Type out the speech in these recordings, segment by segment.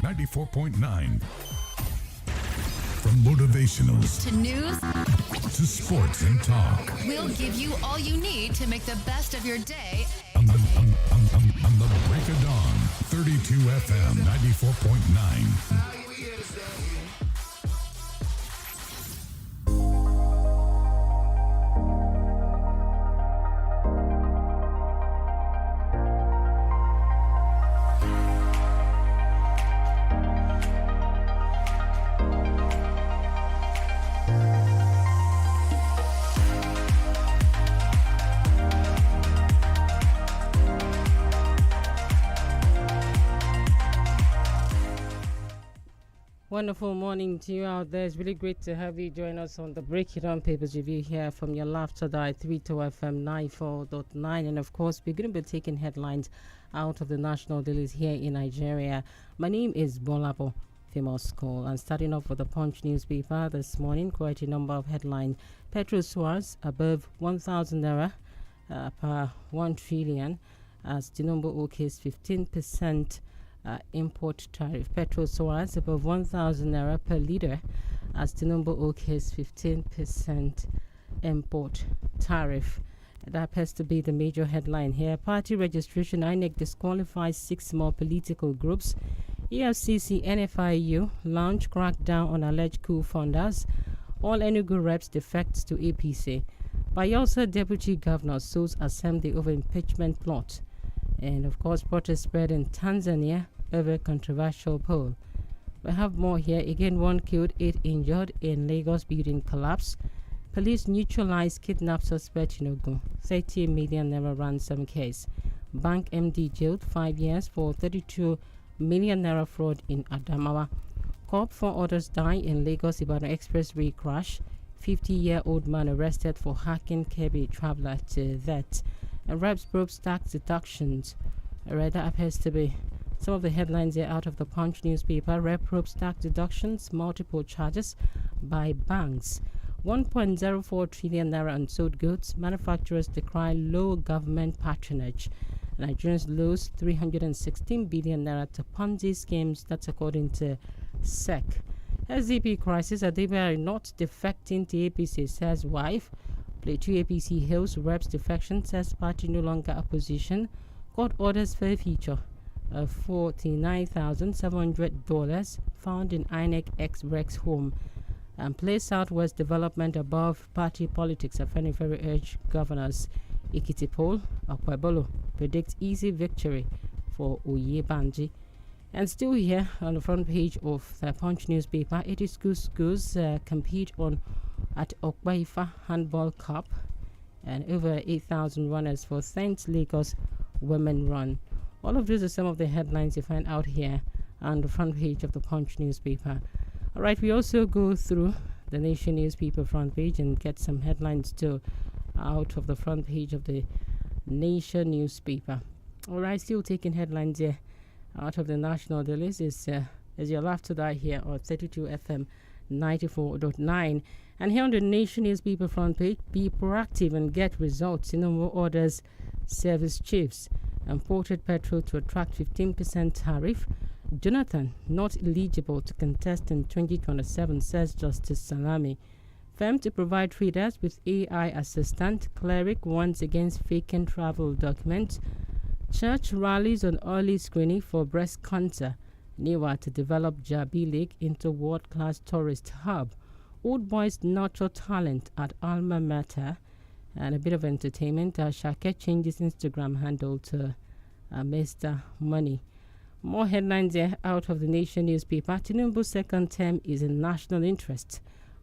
94.9. From motivationals to news to sports and talk. We'll give you all you need to make the best of your day. On the break of dawn, 32 FM 94.9. Wonderful morning to you out there. It's really great to have you join us on the Break It On Papers review here from your laughter diet 32 FM 94.9. And of course, we're going to be taking headlines out of the national dailies here in Nigeria. My name is GBOLABO, famous call. And starting off with the Punch newspaper this morning, quite a number of headlines. Petrol soars above 1,000 naira per 1 trillion as Tinubu ok's 15% import tariff. Petrol soars above 1,000 naira per litre as Tinubu ok's 15% import tariff. That has to be the major headline here. Party registration, INEC disqualifies 6 more political groups. EFCC NFIU launch crackdown on alleged coup funders. All Enugu reps defects to APC. Bayelsa deputy governor sues assembly over impeachment plot. And of course, protest spread in Tanzania over controversial poll. We have more here. Again, 1 killed, 8 injured in Lagos building collapse. Police neutralized kidnap suspect in Ogun. 30 million naira ransom case. Bank MD jailed 5 years for 32 million naira fraud in Adamawa. Corp 4 others die in Lagos Ibadan Expressway crash. 50-year-old man arrested for hacking Kebbi traveler to that. And reps probes tax deductions. That appears to be some of the headlines here out of the Punch newspaper. Rep probes tax deductions, multiple charges by banks. 1.04 trillion naira unsold goods. Manufacturers decry low government patronage. Nigerians lose 316 billion naira to Ponzi schemes. That's according to SEC. SDP crisis. Adeba not defecting to APC, says wife. Plateau APC hails reps defection, says party no longer opposition. Court orders fair feature of $49,700 found in INEC ex-Rex home. And place Southwest development above party politics. Afenifere urge governors. Ekiti poll, Akwebolo predicts easy victory for Oyebanji. And still here on the front page of the Punch newspaper, 80 schools compete at Okbaifa Handball Cup, and over 8,000 runners for Saint Lagos Women Run. All of these are some of the headlines you find out here on the front page of the Punch newspaper. All right, we also go through the Nation newspaper front page and get some headlines too out of the front page of the Nation newspaper. All right, still taking headlines here out of the national dailies is your laughter die here on 32 FM 94.9. And here on the Nation newspaper front page, be proactive and get results. Orders service chiefs. Imported petrol to attract 15% tariff. Jonathan not eligible to contest in 2027, says Justice Salami. Firm to provide traders with AI assistant. Cleric warns against faking travel documents. Church rallies on early screening for breast cancer. NIWA to develop Jabi Lake into world-class tourist hub. Old boys nurture talent at Alma Mater. And a bit of entertainment. Shake changes Instagram handle to Mr. Money. More headlines there out of the Nation newspaper. Tinubu's second term is in national interest,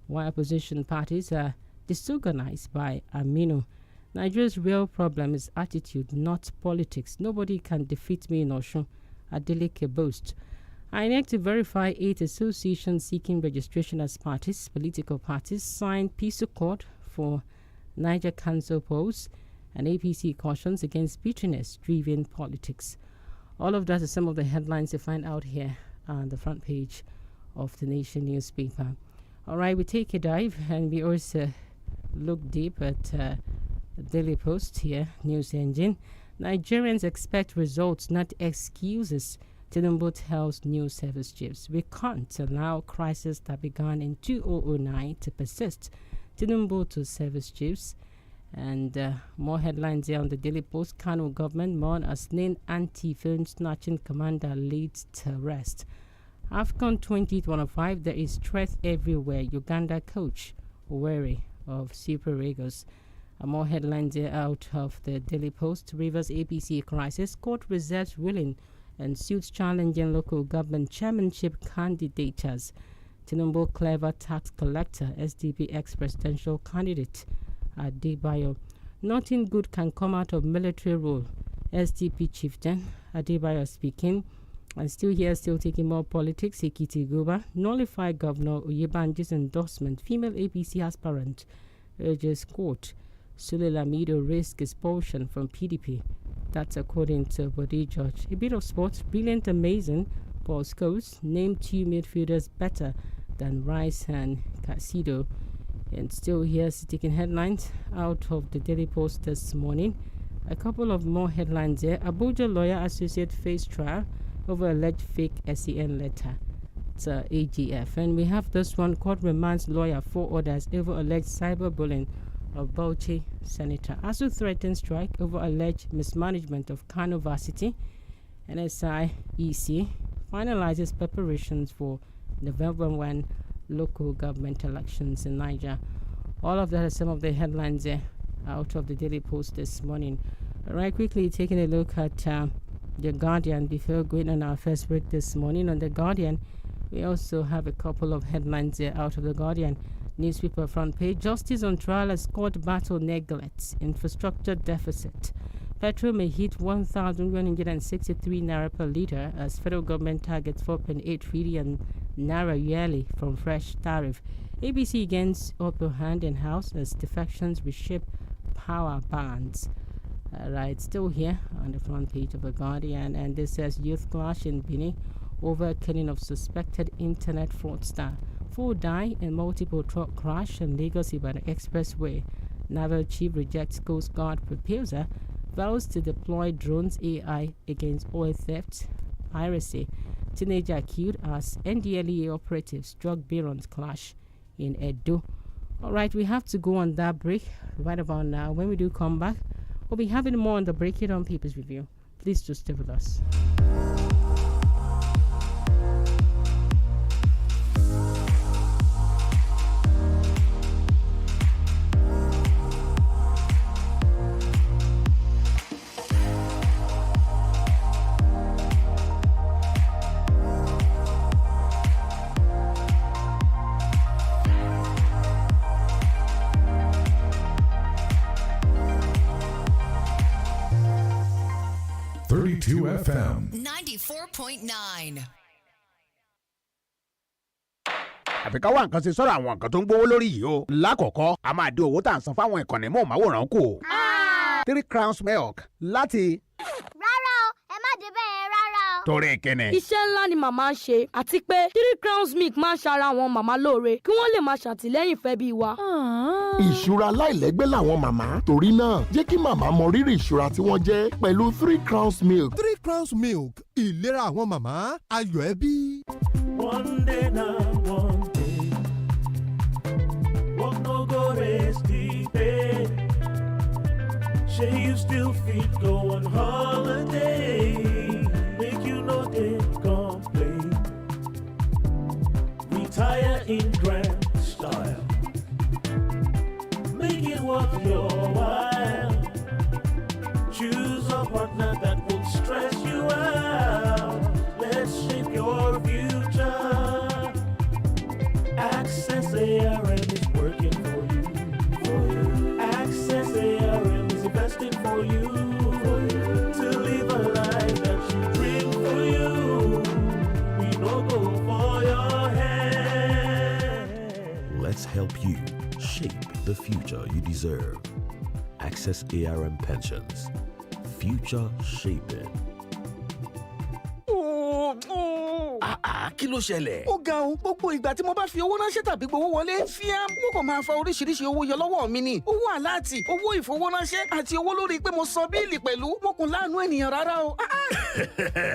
while opposition parties are disorganized by Aminu. Nigeria's real problem is attitude, not politics. Nobody can defeat me in Osun, Adeleke boast. INEC to verify 8 associations seeking registration as parties. Political parties signed peace accord for Niger Council polls, and APC cautions against bitterness-driven politics. All of that is some of the headlines you find out here on the front page of the Nation newspaper. All right, we take a dive and we also look deep at the Daily Post here, news engine. Nigerians expect results, not excuses Tinubu tells new service chiefs, we can't allow crisis that began in 2009 to persist. Tinubu to service chiefs. And more headlines here on the Daily Post. Kano government mourn as slain anti-film snatching commander leads to arrest. AFCON 2025, there is threat everywhere. Uganda coach wary of Super Eagles. More headlines here out of the Daily Post. Rivers APC crisis. Court reserves ruling and suits challenging local government chairmanship candidates. Tinubu clever tax collector, SDP ex-presidential candidate Adebayo. Nothing good can come out of military rule. SDP chieftain Adebayo speaking. And still here, still taking more politics. Ekiti nullify Governor Oyebanji's endorsement. Female APC aspirant urges court. Sule Lamido risk expulsion from PDP. That's according to body judge. A bit of sports. Brilliant, amazing. Paul Scholes named 2 midfielders better than Rice and Casido. And still here, taking headlines out of the Daily Post this morning. A couple of more headlines here. Abuja lawyer associate face trial over alleged fake SEN letter to AGF. And we have this one. Court remands lawyer 4 orders over alleged cyberbullying of Bauchi senator. ASU threatens strike over alleged mismanagement of Kano Varsity. NSI EC finalizes preparations for November 1 local government elections in Niger. All of that are some of the headlines out of the Daily Post this morning. Right, quickly taking a look at The Guardian before going on our first break this morning. On The Guardian, we also have a couple of headlines out of The Guardian newspaper front page. Justice on trial as court battle neglects infrastructure deficit. Petrol may hit 1,163 naira per litre as federal government targets 4.8 trillion naira yearly from fresh tariff. ABC against upper hand in house as defections reshape power bands. Right, still here on the front page of The Guardian, and this says youth clash in Benin over killing of suspected internet fraudster. 4 die in multiple truck crash in Lagos Ibadan Expressway. Naval chief rejects Coast Guard proposal. Vows to deploy drones AI against oil theft, piracy. Teenager killed as NDLEA operatives drug barons clash in Edo. All right, we have to go on that break right about now. When we do come back, we'll be having more on the Break It On Papers review. Please just stay with us. FM 94.9. àfi ká wá nǹkan ṣe sọ́dọ̀ àwọn nǹkan tó ń gbówó lórí yìí o. lákọ̀ọ́kọ́ a máa dín owó tá à ń san fáwọn ìkànnì mọ́ọ̀máwòrán kù. 3 crowns milk láti. rárá o ẹ má dé bẹ́ẹ̀ rárá o. torí kíni. iṣẹ́ ńlá ni màmá ń ṣe àti pé 3 crowns milk máa ń ṣara àwọn màmá lóore kí wọ́n lè máa ṣàtìlẹ́yìn fẹ́ bí wa. ìṣúra aláìlẹ́gbẹ́ làwọn màmá torí náà jẹ́ kí màmá mọ rírì ìṣúra tí wọ́n jẹ́ pẹ̀lú 3 crowns milk. 3 crowns milk ìlera àwọn màmá ayọ̀ ẹbí. One day now, one day, walk no go rest deep in. Say you still fit go on holiday, make you no day complain. Retire in grand style, make it worth your while. Choose a partner that will stress you out. Let's shape your future. Access ARM is working for you. Access ARM is investing for you. To live a life that you dream for you. We no go for your head. Let's help you shape the future you deserve. Access ARM Pensions. Future shaping. kí ló ṣẹlẹ̀? Ó ga o, gbogbo ìgbà tí mo bá fi owó ránṣẹ́ tàbí gbowó wọlé, fíá, wọ́n kàn máa fa oríṣiríṣi owó yọ lọ́wọ́ mi ni. Owó àláàtì, owó ìfowóránṣẹ́ àti owó lórí pé mo san bíìlì pẹ̀lú. Mo kàn láàánú ènìyàn rárá o.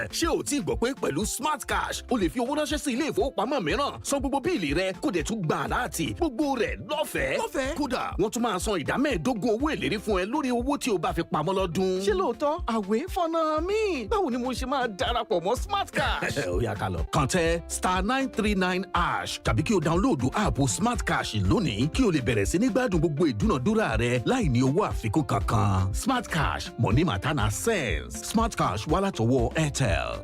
Ṣé o ti gbọ́ pé pẹ̀lú Smart Cash o lè fi owó ránṣẹ́ sí ilé ìfowópamọ́ mìíràn, san gbogbo bíìlì rẹ, kó dẹ̀ tún gba àláàtì, gbogbo rẹ̀ lọ́fẹ̀ẹ́. Kódà wọ́n tún máa san ìdá 15% owó èlérí fún ẹ lórí owó tí o bá fi pamọ́ lọ́dún. Ṣé lóòótọ́? Àwẹ̀ fọ́nà mi. Báwo ni mo ṣe máa darapọ̀ mọ́ Smart Cash? Ó yá ká lọ. Kàn tẹ *939# tàbí kí o dáńlóòdù áàpù Smart Cash lónìí kí o lè bẹ̀rẹ̀ sí ní gbádùn gbogbo ìdúnàdúrà rẹ láì ní owó àfikún kankan. Smart Cash, money matter na sense. Smart Cash wá látọwọ́ INT'L.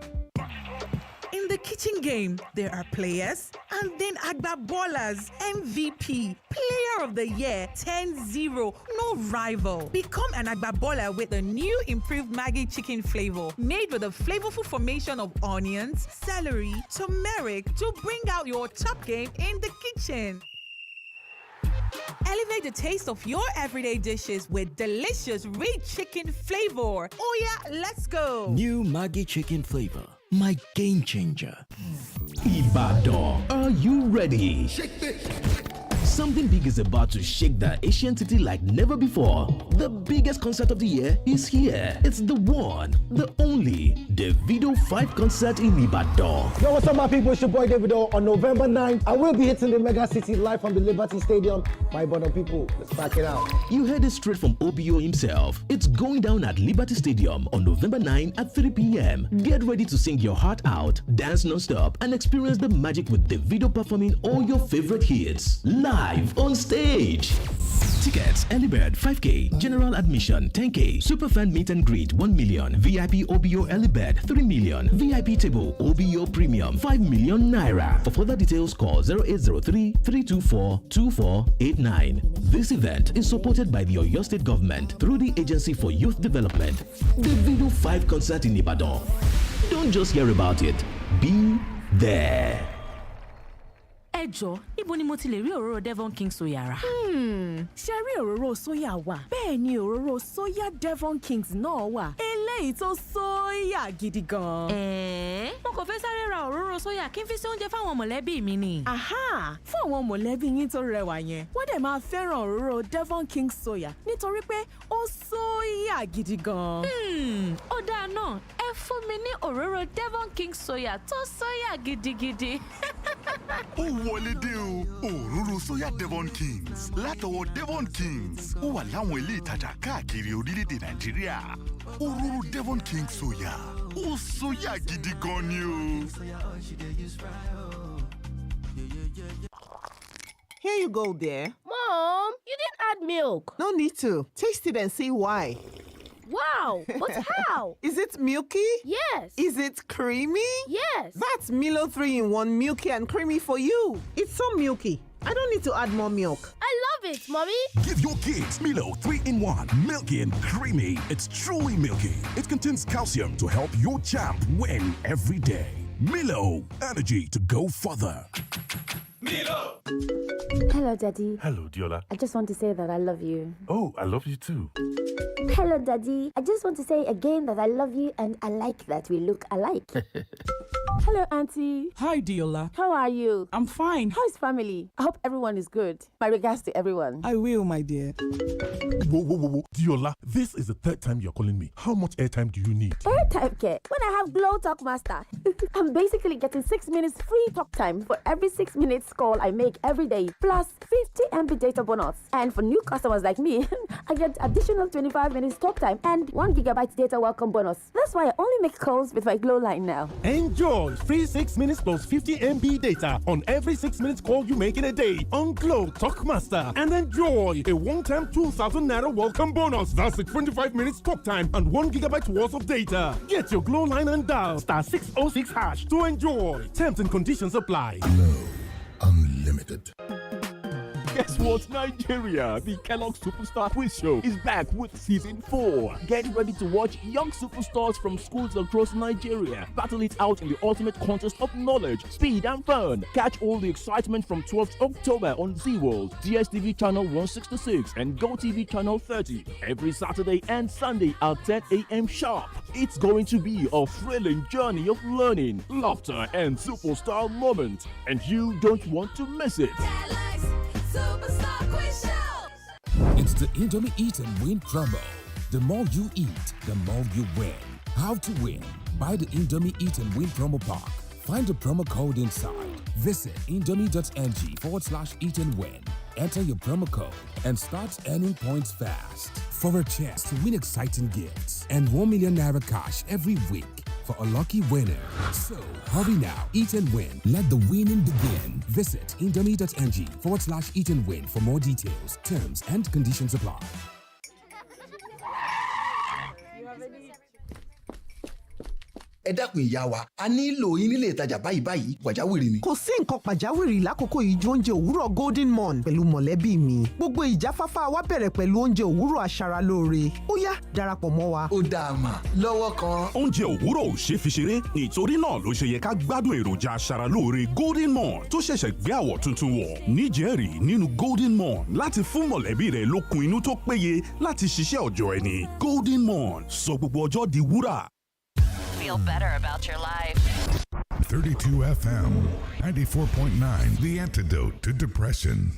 In the kitchen game, there are players and then Agbabolas, MVP, Player of the Year, 10-0, no rival. Become an Agbabola with the new improved Maggi chicken flavor, made with a flavorful formation of onions, celery, turmeric to bring out your top game in the kitchen. Elevate the taste of your everyday dishes with delicious rich chicken flavor. Oh yeah, let's go. New Maggi chicken flavor, my game changer. Ibadan, are you ready? Shake it. Something big is about to shake the Asian city like never before. The biggest concert of the year is here. It's the one, the only Davido 5 concert in Ibadan. Yo, what's up, my people? It's your boy Davido. On November 9th, I will be hitting the mega city live from the Liberty Stadium. My Ibadan people, let's pack it out. You heard it straight from OBO himself. It's going down at Liberty Stadium on November 9 at 3 p.m. Get ready to sing your heart out, dance non-stop, and experience the magic with Davido performing all your favorite hits live on stage. Tickets, early bird 5K, general admission 10K, superfan meet and greet 1 million, VIP OBO early bird 3 million, VIP table OBO premium 5 million naira. For further details, call 0803-324-2489. This event is supported by the Oyo State Government through the Agency for Youth Development. The Davido 5 concert in Ibadan. Don't just hear about it, be there. Ẹ jọ̀ọ́, ibo ni mo ti lè rí òróró Devon King soya rà? Ṣé rí òróró sóyà wà? Bẹ́ẹ̀ ni òróró sóyà Devon Kings náà wà. Eléyìí tó sóyà gidi gan. Mo kò fẹ́ sáré ra òróró sóyà kí n fi ṣe oúnjẹ fáwọn mọ̀lẹ́bí mi ni. Aha! Fún àwọn mọ̀lẹ́bí yín tó rẹwà yẹn, wọ́n dẹ̀ máa fẹ́ràn òróró Devon Kings soya nítorí pé ó sóyà gidi gan. Ó dáa náà, ẹ fún mi ní òróró Devon King soya tó sóyà gidigidi. Ó wọlé dé o, òróró sóyà Devon Kings látọwọ́ Devon Kings. Ó wà láwọn ilé ìtajà káàkiri orílẹ̀-èdè Nàìjíríà. Òróró Devon Kings soya, ó sóyà gidi gan ni o. Here you go, dear. Mom, you didn't add milk. No need to. Taste it and see why. Wow, but how? Is it milky? Yes. Is it creamy? Yes. That's Milo 3-in-1 milky and creamy for you. It's so milky. I don't need to add more milk. I love it, Mommy. Give your kids Milo 3-in-1, milky and creamy. It's truly milky. It contains calcium to help your champ win every day. Milo, energy to go further. Milo! Hello, Daddy. Hello, Diola. I just want to say that I love you. Oh, I love you too. Hello, Daddy. I just want to say again that I love you and I like that we look alike. Hello, Auntie. Hi, Diola. How are you? I'm fine. How is family? I hope everyone is good. My regards to everyone. I will, my dear. Whoa. Diola, this is the third time you're calling me. How much airtime do you need? Airtime care? When I have Glow Talk Master. I'm basically getting 6 minutes free talk time for every 6 minutes call I make every day, plus 50 MB data bonus. And for new customers like me, I get additional 25 minutes talk time and 1 GB data welcome bonus. That's why I only make calls with my Glow line now. Enjoy free 6 minutes plus 50 MB data on every 6 minutes call you make in a day on Glow Talk Master. And enjoy a one-time 2,000 Naira welcome bonus. That's a 25 minutes talk time and 1 GB worth of data. Get your Glow line and dial *606# to enjoy. Terms and conditions apply. Glow Unlimited. Guess what, Nigeria? The Kellogg's Superstar Quiz Show is back with season 4. Get ready to watch young superstars from schools across Nigeria battle it out in the ultimate contest of knowledge, speed, and fun. Catch all the excitement from 12th October on Z World, DSTV channel 166, and GoTV channel 30 every Saturday and Sunday at 10 a.m. sharp. It's going to be a thrilling journey of learning, laughter, and superstar moments, and you don't want to miss it. It's the Indomie Eat and Win promo. The more you eat, the more you win. How to win? Buy the Indomie Eat and Win promo pack. Find the promo code inside. Visit indomie.ng/eat and win. Enter your promo code and start earning points fast for a chance to win exciting gifts and 1 million naira cash every week for a lucky winner. So hurry now, eat and win. Let the winning begin. Visit indomie.ng/eat and win for more details. Terms and conditions apply. ẹ dákun ìyá wa a nílò yín nílé ìtajà báyìí pàjáwìrì ni. kò sí nǹkan pàjáwìrì lákòókò ìjọ oúnjẹ òwúrọ̀ golden morn pẹ̀lú mọ̀lẹ́bí mi. gbogbo ìjáfáfá wa bẹ̀rẹ̀ pẹ̀lú oúnjẹ òwúrọ̀ aṣaralóore. ó yá darapọ̀ mọ́ wa. ó dáa mà lọ́wọ́ kan. oúnjẹ òwúrọ̀ ò ṣe fi ṣeré nítorí náà ló ṣe yẹ ká gbádùn èròjà aṣaralóore golden morn tó ṣẹ̀ṣẹ̀ gbé àwọ̀ tuntun wọ̀. níjẹ̀ẹ́rì nínú golden morn láti fún mọ̀lẹ́bí rẹ̀ lókun inú tó péye láti ṣiṣẹ́ ọjọ́ ẹni. golden morn sọ gbogbo ọjọ́ di wúrà. Feel better about your life. 32 FM, 94.9, the antidote to depression.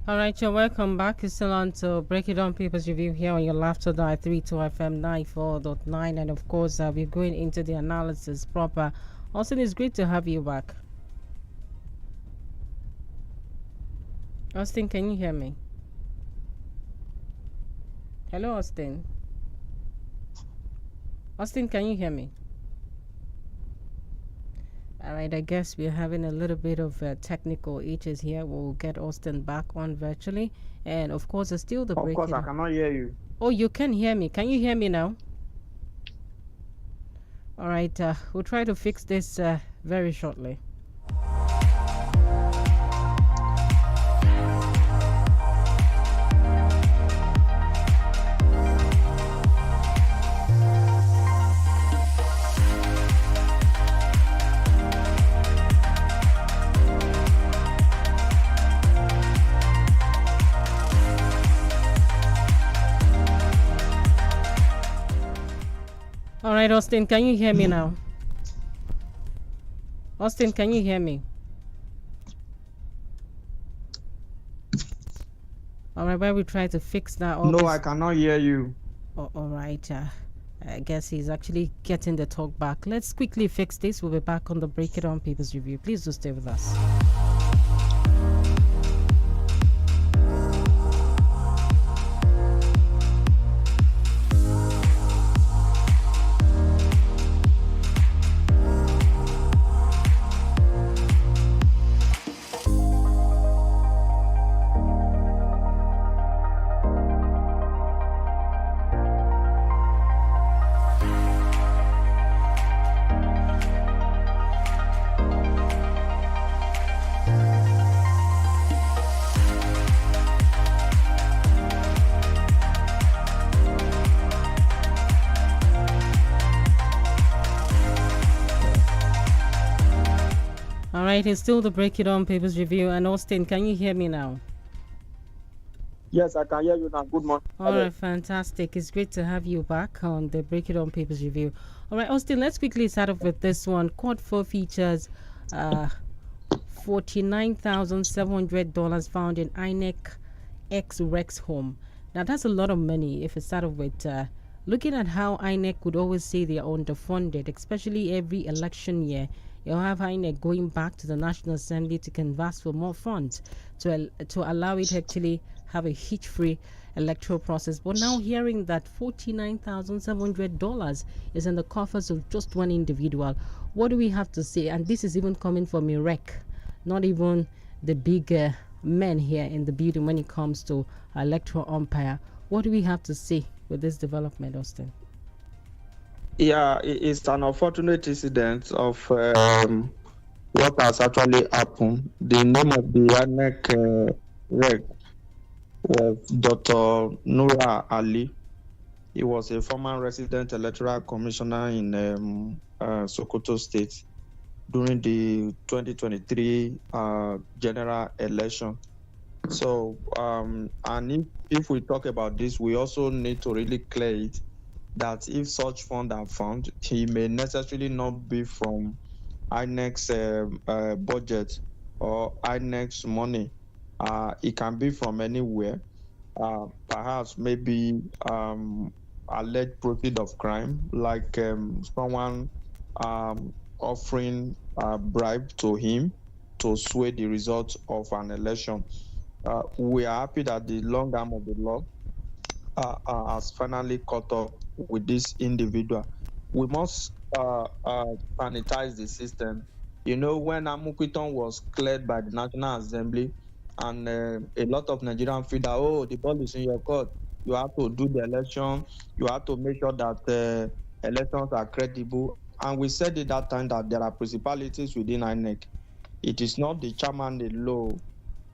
All right, you're welcome back. It's still on to Break It On People's Review here on your Laughter Dial 32 FM 94.9. And of course, we're going into the analysis proper. Austin, it's great to have you back. Austin, can you hear me? Hello, Austin. Austin, can you hear me? All right, I guess we're having a little bit of technical issues here. We'll get Austin back on virtually. And of course, it's still the break. Of course, I cannot hear you. Oh, you can hear me. Can you hear me now? All right, we'll try to fix this very shortly. All right, Austin, can you hear me now? Austin, can you hear me? All right, while we try to fix that. No, I cannot hear you. Oh, all right. I guess he's actually getting the talk back. Let's quickly fix this. We'll be back on the Break It On People's Review. Please do stay with us. Right, it's still the Break It On Papers Review. And Austin, can you hear me now? Yes, I can hear you now. Good morning. All right, fantastic. It's great to have you back on the Break It On Papers Review. All right, Austin, let's quickly start off with this one. Quad 4 features $49,700 found in INEC ex-Rex home. Now, that's a lot of money if it started with looking at how INEC would always say they are underfunded, especially every election year. You'll have INEC going back to the National Assembly to canvass for more funds to allow it to actually have a hitch-free electoral process. But now hearing that $49,700 is in the coffers of just one individual, what do we have to say? And this is even coming from Iraq, not even the big men here in the building when it comes to electoral umpire. What do we have to say with this development, Austin? Yeah, it's an unfortunate incident of what has actually happened. The name of the INEC reg was Dr. Nura Ali. He was a former resident electoral commissioner in Sokoto State during the 2023 general election. So, and if we talk about this, we also need to really clear it that if such funds are found, he may necessarily not be from INEC's budget or INEC's money. It can be from anywhere, perhaps maybe alleged proceeds of crime, like someone offering a bribe to him to sway the result of an election. We are happy that the long arm of the law has finally caught up with this individual. We must sanitize the system. You know, when Amukwiton was cleared by the National Assembly, and a lot of Nigerians feel that, oh, the ball is in your court. You have to do the election. You have to make sure that elections are credible. And we said at that time that there are principalities within INEC. It is not the chairman alone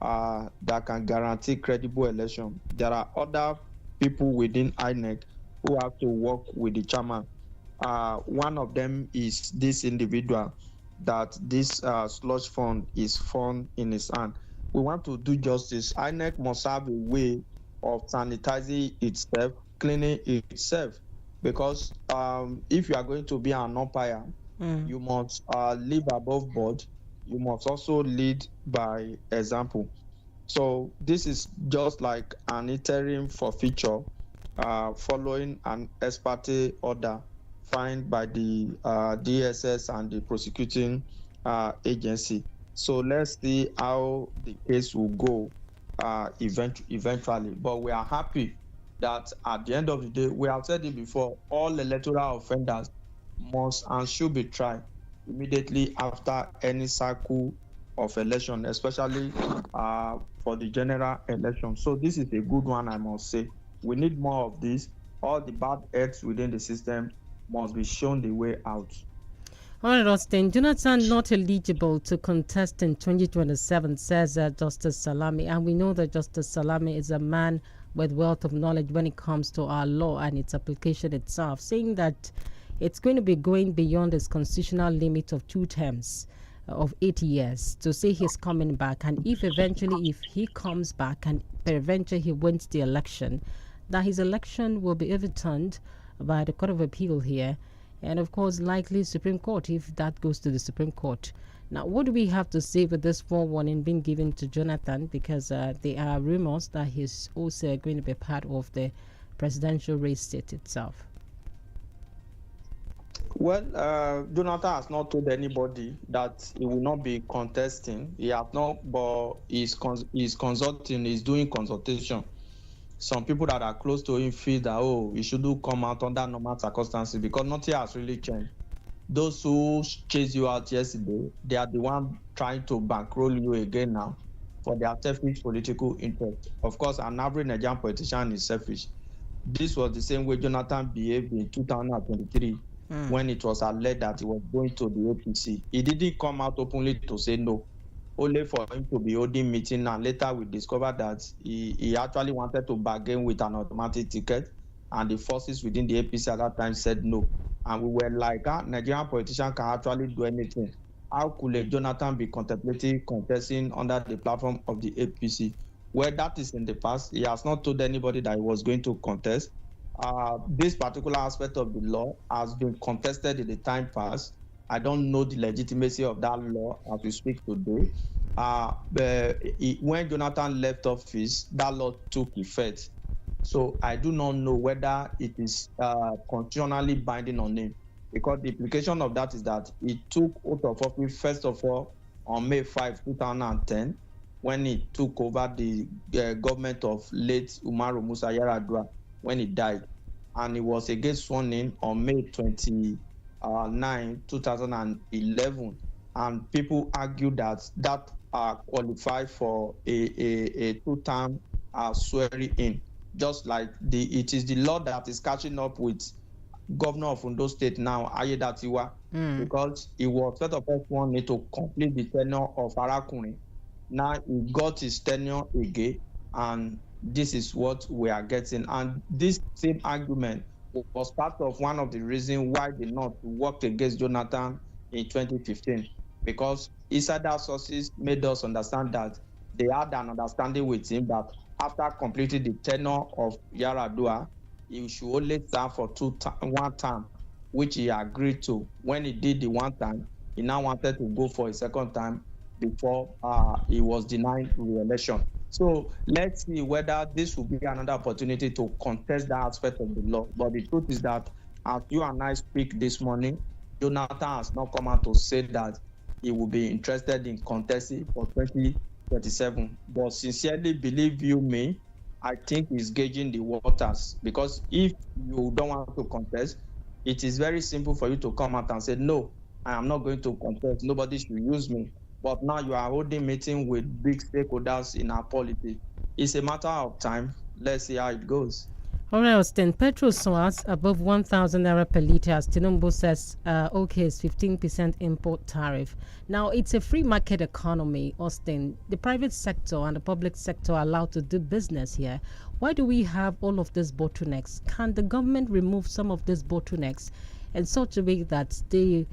that can guarantee credible election. There are other people within INEC who have to work with the chairman. One of them is this individual that this slush fund is found in his hand. We want to do justice. INEC must have a way of sanitizing itself, cleaning itself, because if you are going to be an umpire, you must live above board. You must also lead by example. So this is just like an interim forfeiture following an ex parte order filed by the DSS and the prosecuting agency. So let's see how the case will go eventually. But we are happy that at the end of the day, we have said it before, all electoral offenders must and should be tried immediately after any cycle of election, especially for the general election. So this is a good one, I must say. We need more of this. All the bad eggs within the system must be shown the way out. All right, Austin. Jonathan not eligible to contest in 2027, says Justice Salami. And we know that Justice Salami is a man with wealth of knowledge when it comes to our law and its application itself, saying that it's going to be going beyond its constitutional limit of 2 terms of 8 years to say he's coming back. And if he comes back and eventually he wins the election, that his election will be overturned by the Court of Appeal here. And of course, likely Supreme Court if that goes to the Supreme Court. Now, what do we have to say with this forewarning being given to Jonathan? Because there are rumors that he's also going to be part of the presidential race itself. Well, Jonathan has not told anybody that he will not be contesting. He has not, but he's consulting, he's doing consultation. Some people that are close to him feel that, oh, he shouldn't come out under normal circumstances because nothing has really changed. Those who chased you out yesterday, they are the ones trying to bankroll you again now for their selfish political interest. Of course, an average Nigerian politician is selfish. This was the same way Jonathan behaved in 2023 when it was alleged that he was going to the APC. He didn't come out openly to say no, only for him to be holding meeting, and later we discovered that he actually wanted to bargain with an automatic ticket, and the forces within the APC at that time said no. And we were like, Nigerian politician can actually do anything. How could Jonathan be contemplating contesting under the platform of the APC? Well, that is in the past. He has not told anybody that he was going to contest. This particular aspect of the law has been contested in the time past. I don't know the legitimacy of that law as we speak today. When Jonathan left office, that law took effect. So I do not know whether it is constitutionally binding on him. because the implication of that is that he took oath of office, first of all, on May 5, 2010, when he took over the government of late Umaru Musa Yar'Adua, when he died. And he was again sworn in on May 29, 2011. And people argue that qualified for a two-term swearing in, just like it is the law that is catching up with Governor of Ondo State now, Ayedatiwa, because he was first of all sworn in to complete the tenure of Arakunrin. Now he got his tenure again, and this is what we are getting. And this same argument was part of one of the reasons why the North worked against Jonathan in 2015, because insider sources made us understand that they had an understanding with him that after completing the tenure of Yar'Adua, he should only serve for one term, which he agreed to. When he did the one time, he now wanted to go for a second time before he was denied re-election. So let's see whether this will be another opportunity to contest that aspect of the law. But the truth is that as you and I speak this morning, Jonathan has not come out to say that he will be interested in contesting for 2027. But sincerely, believe you me, I think he's gauging the waters, because if you don't want to contest, it is very simple for you to come out and say, no, I am not going to contest. Nobody should use me. But now you are holding meeting with big stakeholders in our politics. It's a matter of time. Let's see how it goes. All right, Austin. Petrol soars above 1,000 naira per litre as Tinubu says OK's 15% import tariff. Now, it's a free market economy, Austin. The private sector and the public sector are allowed to do business here. Why do we have all of these bottlenecks? Can the government remove some of these bottlenecks in such a way that the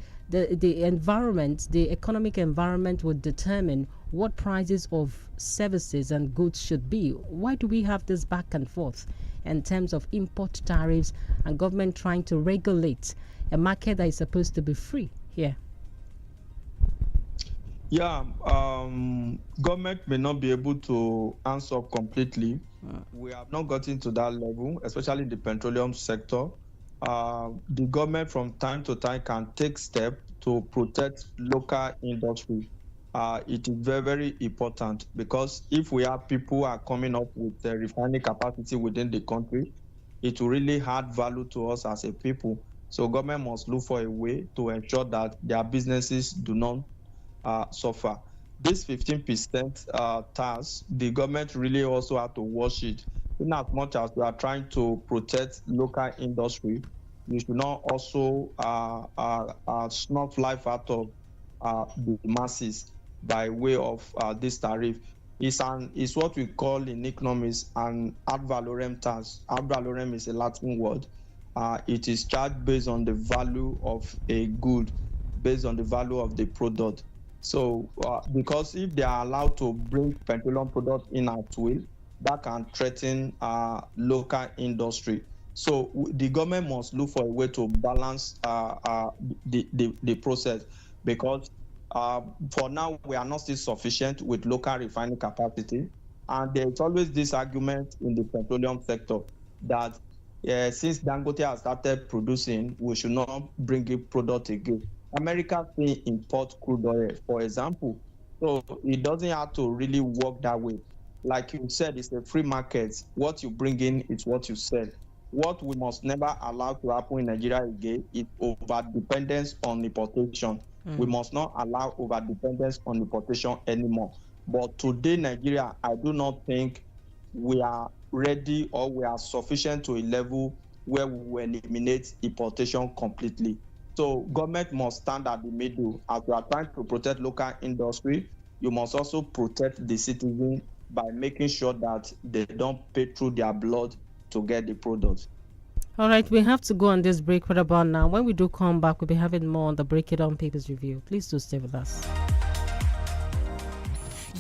environment, the economic environment would determine what prices of services and goods should be? Why do we have this back and forth in terms of import tariffs and government trying to regulate a market that is supposed to be free here? Yeah, government may not be able to answer completely. We have not gotten to that level, especially the petroleum sector. The government from time to time can take steps to protect local industry. It is very, very important, because if we have people who are coming up with the refining capacity within the country, it will really add value to us as a people. So government must look for a way to ensure that their businesses do not suffer. This 15% tax, the government really also have to watch it. In as much as we are trying to protect local industry, we should not also snuff life out of the masses by way of this tariff. It's what we call in economics an ad valorem tax. Ad valorem is a Latin word. It is charged based on the value of a good, based on the value of the product. So because if they are allowed to bring petroleum products in at will, that can threaten local industry. So the government must look for a way to balance the process, because for now we are not still sufficient with local refining capacity, and there is always this argument in the petroleum sector that since Dangote has started producing, we should not bring in product again. America still import crude oil, for example, so it doesn't have to really work that way. Like you said, it's a free market. What you bring in is what you sell. What we must never allow to happen in Nigeria again is over-dependence on importation. We must not allow over-dependence on importation anymore. But today, Nigeria, I do not think we are ready or we are sufficient to a level where we will eliminate importation completely. So government must stand at the middle. As we are trying to protect local industry, you must also protect the citizen by making sure that they don't pay through their blood to get the product. All right, we have to go on this break. What about now? When we do come back, we'll be having more on the Break It On Papers Review. Please do stay with us.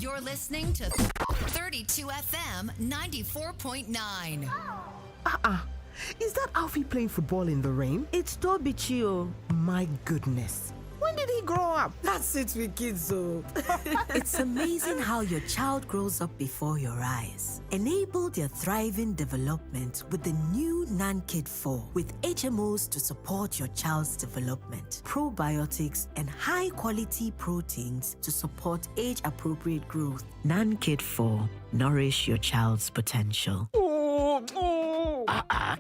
You're listening to 32 FM 94.9. Is that Alfie playing football in the rain? It's Toby Chio. My goodness. When did he grow up? That's it with kids, so. It's amazing how your child grows up before your eyes. Enable their thriving development with the new NAN-KID 4 with HMOs to support your child's development, probiotics, and high-quality proteins to support age-appropriate growth. NAN-KID 4. Nourish your child's potential.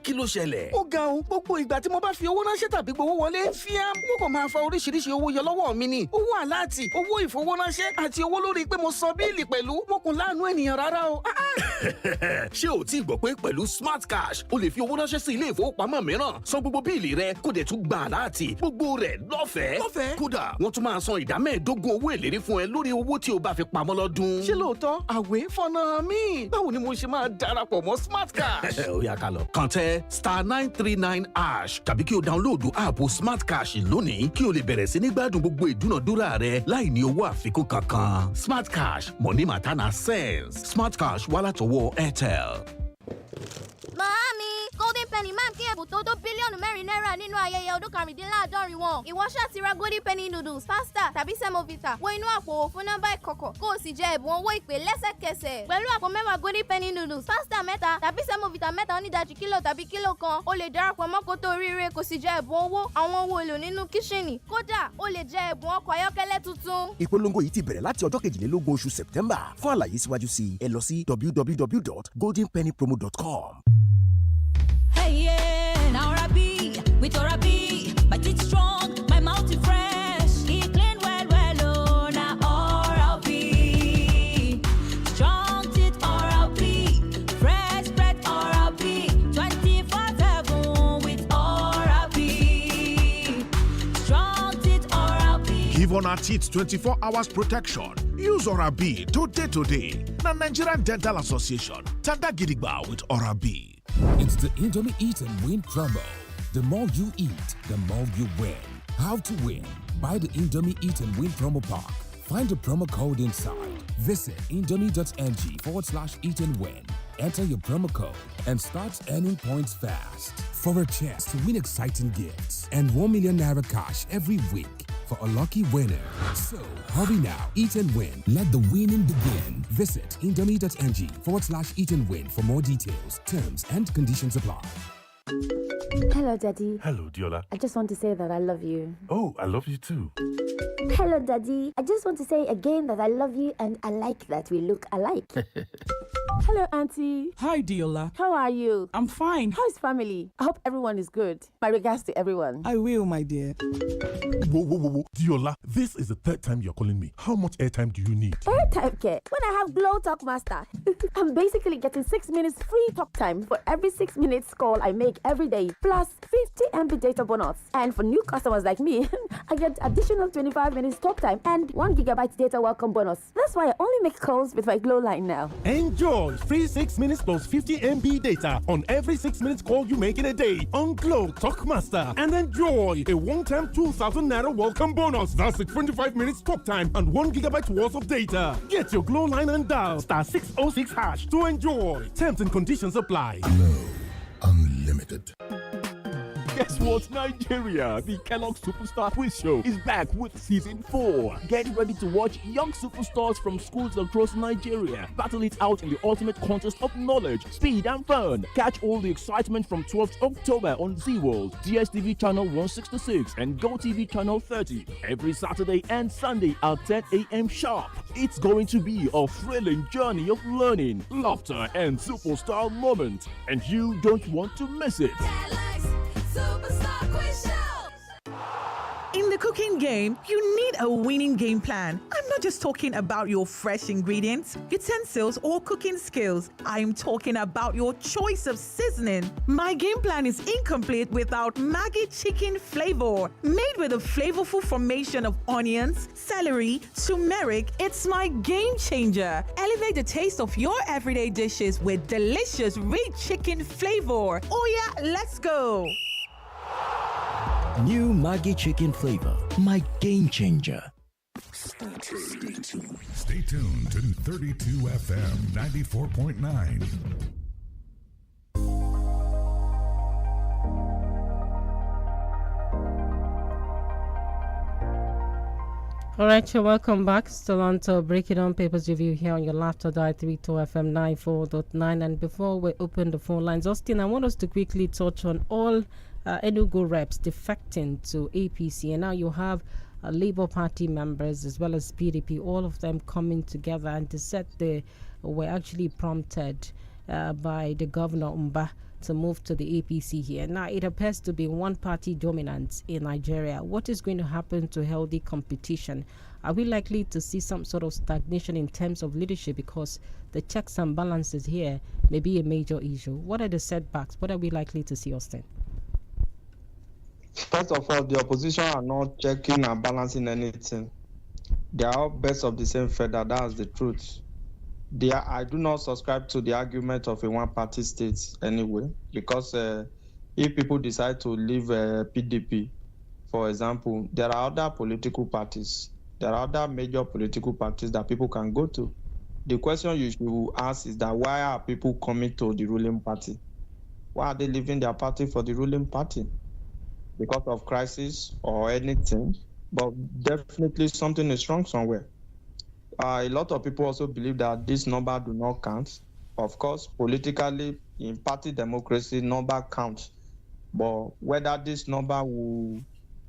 Kí ló ṣẹlẹ̀? Ó ga o, gbogbo ìgbà tí mo bá fi owó ránṣẹ́ tàbí gbowó wọlé, fíám, wọ́n kàn máa fa oríṣiríṣi owó yọ lọ́wọ́ mi ni. Owó àláàtì, owó ìfowóránṣẹ́ àti owó lórí pé mo san bíìlì pẹ̀lú. Mo kàn láàánú ènìyàn rárá o. Ṣé o ti gbọ́ pé pẹ̀lú Smart Cash, o lè fi owó ránṣẹ́ sí ilé ìfowópamọ́ mìíràn, san gbogbo bíìlì rẹ, kó dẹ̀ tún gba àláàtì, gbogbo rẹ̀ lọ́fẹ̀ẹ́. Lọ́fẹ̀ẹ́? Kódà, wọ́n tún máa san ìdá 15% owó èlérí fún ẹ lórí owó tí o bá fi pamọ́ lọ́dún. Ṣé lóòótọ́? Àwẹ̀ fọ́nà mi. Báwo ni mo ṣe máa darapọ̀ mọ́ Smart Cash? Ó yá ká lọ. Kàn tẹ *939# tàbí kí o dáńlóòdù áàpù Smart Cash lónìí kí o lè bẹ̀rẹ̀ sí ní gbádùn gbogbo ìdúnàdúrà rẹ láì ní owó àfikún kankan. Smart Cash, money matter na sense. Smart Cash wá látọwọ́ Airtel. Màámi, Golden Penny máa ń kí ẹ̀bùn tó tó bílíọ̀nù 4 náírà nínú ayẹyẹ ọdún karùndínláàádọ́rin wọn. Ìwọ ṣáà ti ra Golden Penny noodles, pasta tàbí semovita. Wo inú àpò fún nọ́mbà ìkọ̀kọ̀ kó o sì jẹ ẹ̀bùn owó ìpè lẹ́sẹ̀kẹsẹ̀. Pẹ̀lú àpò 10 Golden Penny noodles, pasta 3 tàbí semovita 3 onídàájí kílò tàbí kílò kan. O lè darapọ̀ mọ́ Kótó Oríire kó sì jẹ ẹ̀bùn owó, àwọn ohun èlò nínú kíṣìnì. Kódà, o lè jẹ ẹ̀bùn ọkọ̀ ayọ́kẹ́lẹ́ tuntun. Ìpolongo yìí ti bẹ̀rẹ̀ láti ọjọ́ 22 oṣù September. Fún àlàyé síwájú sí ẹ lọ sí www.goldenpennypromo.com. Hey, yeah, now Rabi, with Orabi, my teeth strong, my mouth is fresh, it clean well, oh, now Orabi, strong teeth Orabi, fresh bread Orabi, 24/7 with Orabi, strong teeth Orabi. Give on our teeth 24 hours protection. Use Orabi today. Na Nigerian Dental Association. Tanda Gidigba with Orabi. It's the Indomie Eat and Win promo. The more you eat, the more you win. How to win? Buy the Indomie Eat and Win promo pack. Find the promo code inside. Visit indomie.ng/eat and win. Enter your promo code and start earning points fast. For a chance to win exciting gifts and 1 million naira cash every week for a lucky winner. So hurry now, eat and win. Let the winning begin. Visit indomie.ng/eat and win for more details. Terms and conditions apply. Hello, Daddy. Hello, Diola. I just want to say that I love you. Oh, I love you too. Hello, Daddy. I just want to say again that I love you and I like that we look alike. Hello, Auntie. Hi, Diola. How are you? I'm fine. How is family? I hope everyone is good. My regards to everyone. I will, my dear. Whoa. Diola, this is the 3rd time you're calling me. How much airtime do you need? Airtime, Ke? When I have Glow Talk Master, I'm basically getting 6 minutes free talk time for every 6 minutes call I make every day, plus 50 MB data bonus. And for new customers like me, I get additional 25 minutes talk time and 1 GB data welcome bonus. That's why I only make calls with my Glow line now. Enjoy free 6 minutes plus 50 MB data on every 6 minutes call you make in a day on Glow Talk Master, and enjoy a one-time 2,000 naira welcome bonus. That's it, 25 minutes talk time and 1 GB worth of data. Get your Glow line and dial *606# to enjoy. Terms and conditions apply. Glow Unlimited. Guess what, Nigeria? The 𝐃𝐈𝐒 Superstar Quiz Show is back with season 4. Get ready to watch young superstars from schools across Nigeria battle it out in the ultimate contest of knowledge, speed, and fun. Catch all the excitement from 12th October on Z World, DSTV channel 166, and GoTV channel 30 every Saturday and Sunday at 10 a.m. sharp. It's going to be a thrilling journey of learning, laughter, and superstar moments, and you don't want to miss it. In the cooking game, you need a winning game plan. I'm not just talking about your fresh ingredients, utensils, or cooking skills. I'm talking about your choice of seasoning. My game plan is incomplete without Maggi chicken flavor. Made with a flavorful formation of onions, celery, turmeric, it's my game changer. Elevate the taste of your everyday dishes with delicious, rich chicken flavor. Oh yeah, let's go. New Maggi chicken flavor, my game changer. Stay tuned to 32 FM 94.9. All right, you're welcome back. Still on to Break It On Papers Review here on your Laughter Dial 32 FM 94.9. And before we open the phone lines, Austin, I want us to quickly touch on all Enugu reps defecting to APC. And now you have Labour Party members as well as PDP, all of them coming together, and they said they were actually prompted by the governor Umba to move to the APC here. Now, it appears to be one-party dominance in Nigeria. What is going to happen to healthy competition? Are we likely to see some sort of stagnation in terms of leadership, because the checks and balances here may be a major issue? What are the setbacks? What are we likely to see, Austin? First of all, the opposition are not checking and balancing anything. They are all birds of the same feather. That's the truth. I do not subscribe to the argument of a one-party state anyway, because if people decide to leave PDP, for example, there are other political parties. There are other major political parties that people can go to. The question you should ask is that why are people coming to the ruling party? Why are they leaving their party for the ruling party? Because of crisis or anything? But definitely something is wrong somewhere. A lot of people also believe that this number do not count. Of course, politically, in party democracy, number counts. But whether this number will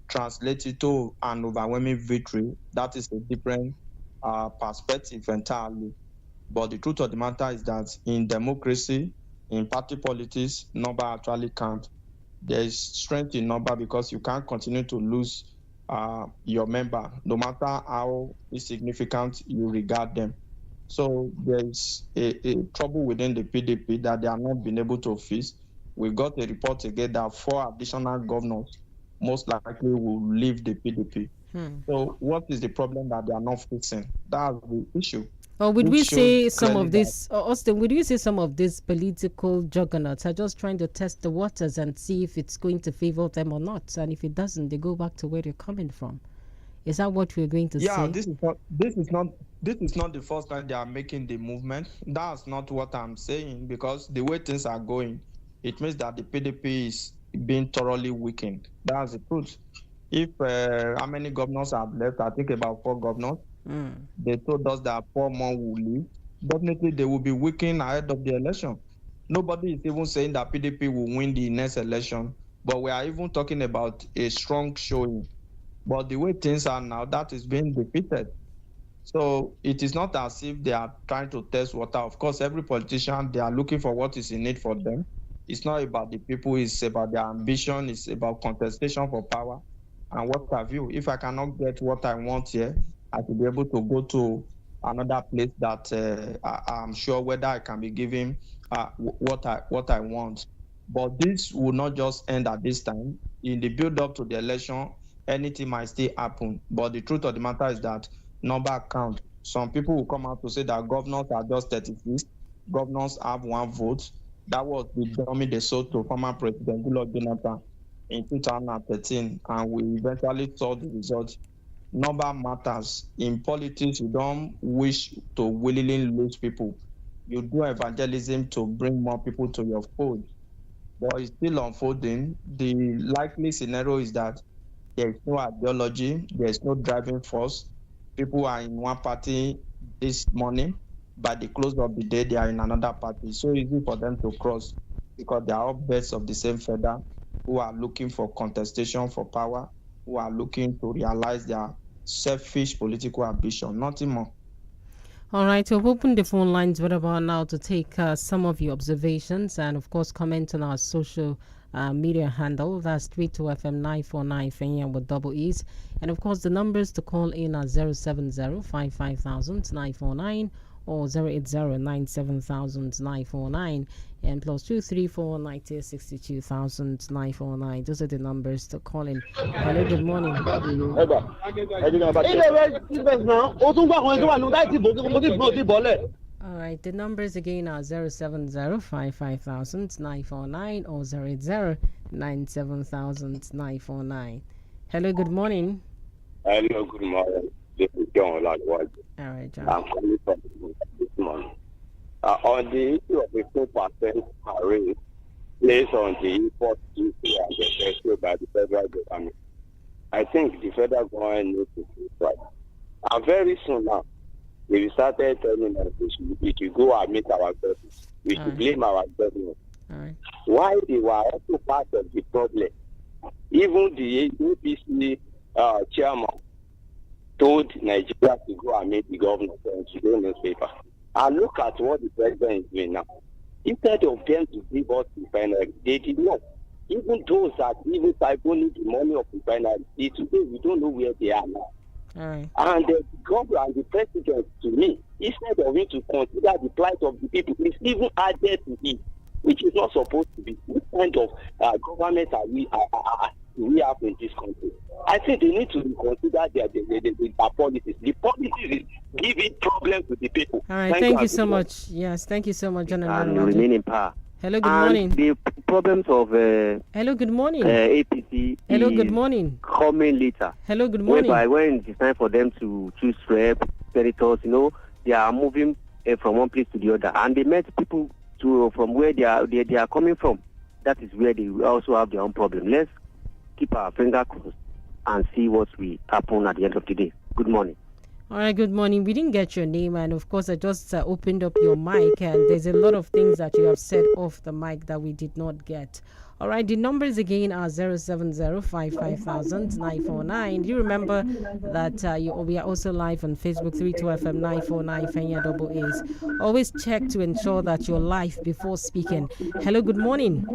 translate into an overwhelming victory, that is a different perspective entirely. But the truth of the matter is that in democracy, in party politics, number actually counts. There is strength in number, because you can't continue to lose your member, no matter how insignificant you regard them. So there's a trouble within the PDP that they are not being able to fix. We got a report again that 4 additional governors most likely will leave the PDP. So what is the problem that they are not fixing? That's the issue. Or would we say some of this, Austin, would you say some of these political juggernauts are just trying to test the waters and see if it's going to favor them or not? And if it doesn't, they go back to where they're coming from. Is that what we're going to say? Yeah, this is not the first time they are making the movement. That's not what I'm saying, because the way things are going, it means that the PDP is being thoroughly weakened. That's the truth. If how many governors have left? I think about 4 governors. They told us that 4 more will leave. Definitely, they will be weakened ahead of the election. Nobody is even saying that PDP will win the next election, but we are even talking about a strong showing. But the way things are now, that is being defeated. So it is not as if they are trying to test water. Of course, every politician, they are looking for what is in it for them. It's not about the people, it's about their ambition, it's about contestation for power and what have you. If I cannot get what I want here, I should be able to go to another place that I'm sure whether I can be given what I want. But this will not just end at this time. In the build-up to the election, anything might still happen. But the truth of the matter is that number count. Some people will come out to say that governors are just 36. Governors have 1 vote. That was the dummy they sold to former President Goodluck Jonathan in 2013, and we eventually saw the result. Number matters. In politics, you don't wish to willingly lose people. You do evangelism to bring more people to your fold. But it's still unfolding. The likely scenario is that there is no ideology, there is no driving force. People are in one party this morning. By the close of the day, they are in another party. So easy for them to cross, because they are all birds of the same feather who are looking for contestation for power, who are looking to realize their selfish political ambition, nothing more. All right, we've opened the phone lines. What about now to take some of your observations and, of course, comment on our social media handle. That's 32FM949 Fenya with double E's. And, of course, the numbers to call in are 070-550-949 or 080-97949 and plus 234-90-62,949. Those are the numbers to call in. Hello, good morning. All right, the numbers again are 070-550-949 or 080-97949. Hello, good morning. Hello, good morning. This is John Lagwaji. All right, John. I'm calling from this morning. On the issue of the 2% array placed on the import duty and the by the federal government, I think the federal government needs to do right. And very soon now, we started telling us we should go and meet our government. We should blame our government. Why they were also part of the problem. Even the APC chairman told Nigeria to go and meet the governor in today's newspaper. And look at what the president is doing now. Instead of them to give us the refinery, they did not. Even those that even siphoning the money of the refinery, today we don't know where they are now. And the governor and the president, to me, instead of him to consider the plight of the people, is even added to it, which is not supposed to be. What kind of government are we have in this country? I think they need to reconsider their policies. The policies is giving problems to the people. All right, thank you so much. Yes, thank you so much, John. And remain in power. Hello, good morning. The problems of hello, good morning. APC. Hello, good morning. Coming later. Hello, good morning. Whereby when it's time for them to choose rep, senators, they are moving from one place to the other, and they met people from where they are coming from. That is where they also have their own problem. Let's keep our finger crossed and see what will happen at the end of the day. Good morning. All right, good morning. We didn't get your name, and of course, I just opened up your mic, and there's a lot of things that you have said off the mic that we did not get. All right, the numbers again are 070-55,949. Do you remember that we are also live on Facebook, 32FM 949 Fenya double A's. Always check to ensure that you're live before speaking. Hello, good morning.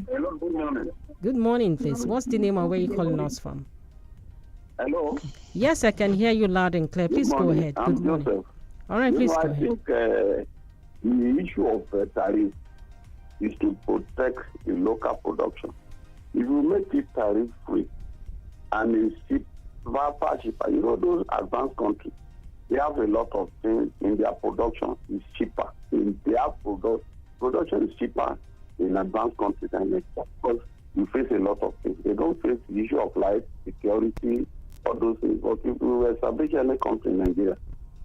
Hello, good morning. Good morning, please. What's the name and where are you calling us from? Hello. Yes, I can hear you loud and clear. Please go ahead. I'm Good morning. Joseph. All right, please go I ahead. think the issue of tariff is to protect the local production. If you make it tariff free and it's far cheaper, those advanced countries, they have a lot of things in their production is cheaper. Production is cheaper in advanced countries than export because you face a lot of things. They don't face the issue of life, security, all those things. But if you establish any country in Nigeria,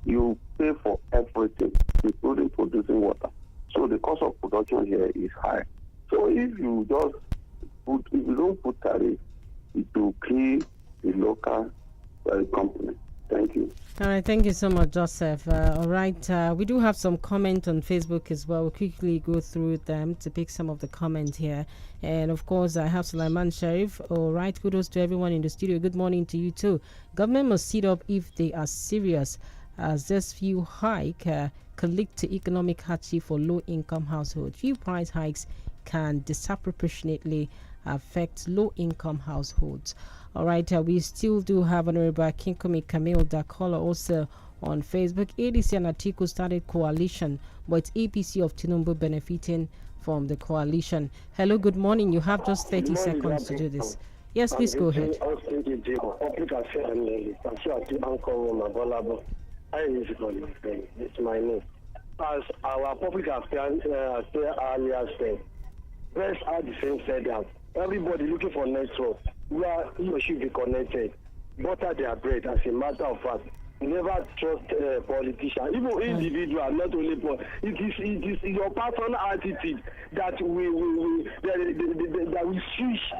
you pay for everything, including producing water. So the cost of production here is high. So if you don't put tariff, it will kill the local company. Thank you. All right, thank you so much, Joseph. All right, we do have some comment on Facebook as well. We'll quickly go through them to pick some of the comments here. And of course, I have Sulaiman Sharif. All right, kudos to everyone in the studio. Good morning to you too. Government must sit up if they are serious, as this fuel hike could lead to economic hardship for low-income households. Fuel price hikes can disproportionately affect low-income households. All right, we still do have Honorable Akinkunmi Camille Dakola also on Facebook. ADC and Atiku started coalition, but it's APC of Tinubu benefiting from the coalition. Hello, good morning. You have just 30 seconds to do this. Yes, please go ahead. It's my name. As our public affairs earlier said, press are the same said that everybody looking for network where he or she be connected, butter their bread as a matter of fact. Never trust politicians, even individual, not only it is your personal attitude that we switch.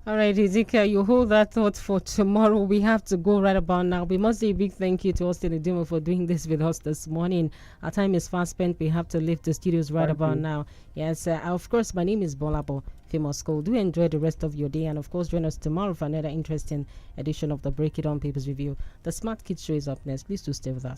All right, Ezekiel, you hold that thought for tomorrow. We have to go right about now. We must say a big thank you to Austin Edimo for doing this with us this morning. Our time is fast spent. We have to leave the studios right about now. Yes, of course, my name is GBOLABO, famous school. Do enjoy the rest of your day. And, of course, join us tomorrow for another interesting edition of the Break It On Papers Review. The Smart Kids Show is up next. Please do stay with us.